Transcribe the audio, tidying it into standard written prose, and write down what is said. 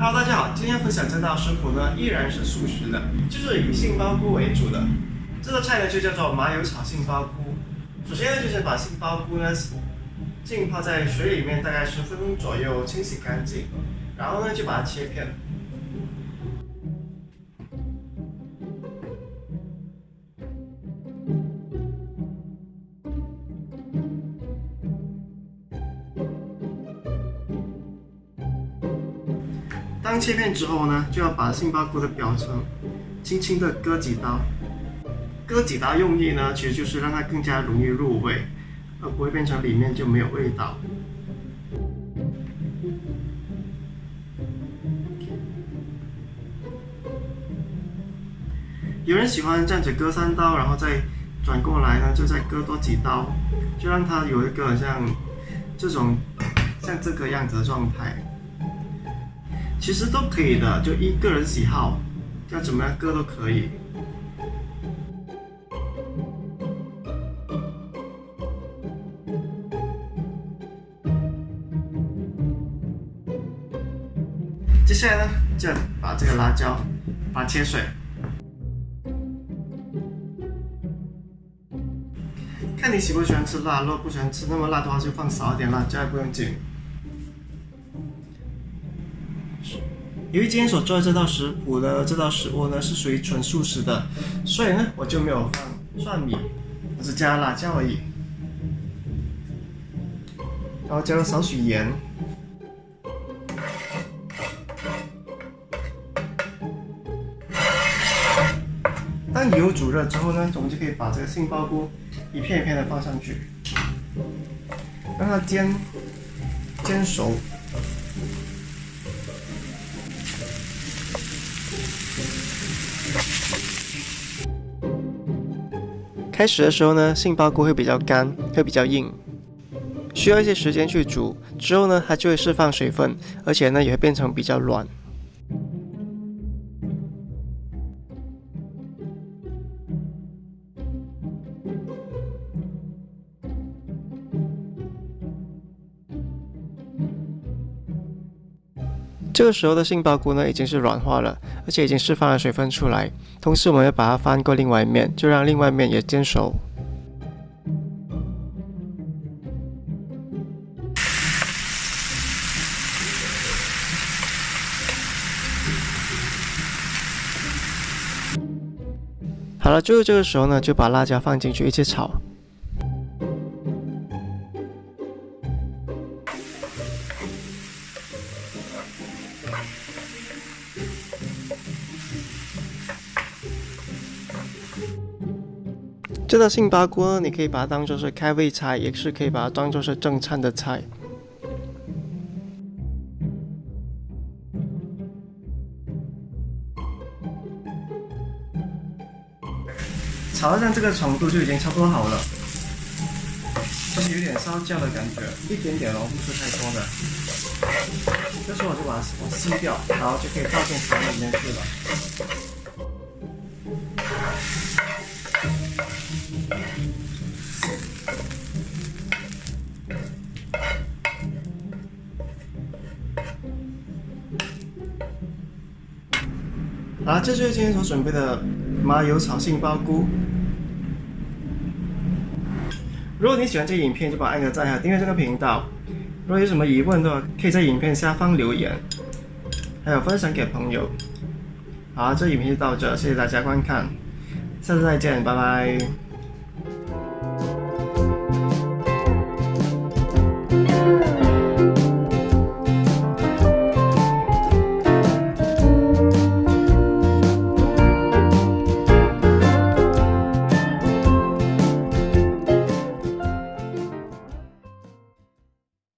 Hello， 大家好，今天分享这道食谱呢，依然是素食的，就是以杏鲍菇为主的。这道菜呢就叫做麻油炒杏鲍菇。首先呢，就是把杏鲍菇呢浸泡在水里面大概10分钟左右，清洗干净，然后呢就把它切片。当切片之后呢，就要把杏鲍菇的表层轻轻的割几刀。割几刀用意呢，其实就是让它更加容易入味，而不会变成里面就没有味道。有人喜欢这样子割3刀，然后再转过来呢，就再割多几刀，就让它有一个像这个样子的状态。其实都可以的，就依个人喜好，要怎么样割都可以。接下来呢，就把这个辣椒把它切碎。看你喜不喜欢吃辣，如果不喜欢吃那么辣的话，就放少一点辣椒，也不用紧。由于今天所做的这道食谱呢，这道食物呢是属于纯素食的，所以呢我就没有放蒜米，我只加辣椒而已，然后加入少许盐。当油煮热之后呢，我们就可以把这个杏鲍菇一片一片的放上去，让它煎熟。开始的时候呢，杏鲍菇会比较干，会比较硬，需要一些时间去煮。之后呢，它就会释放水分，而且呢也会变成比较软。这个时候的杏鲍菇呢已经是软化了，而且已经释放了水分出来。同时，我们要把它翻过另外一面，就让另外一面也煎熟。好了，最后这个时候呢，就把辣椒放进去一起炒。这道杏鲍菇呢，你可以把它当做是开胃菜，也是可以把它当做是正餐的菜。炒到像这个程度就已经差不多好了，就是有点烧焦的感觉，一点点哦，不是太多的。这时候我就把它吸掉，然后就可以倒进炒里面去了。好，这就是今天所准备的麻油炒杏鲍菇。如果你喜欢这个影片，就帮我按个赞和订阅这个频道。如果有什么疑问的话，可以在影片下方留言，还有分享给朋友。好，这影片就到这，谢谢大家观看，下次再见，拜拜。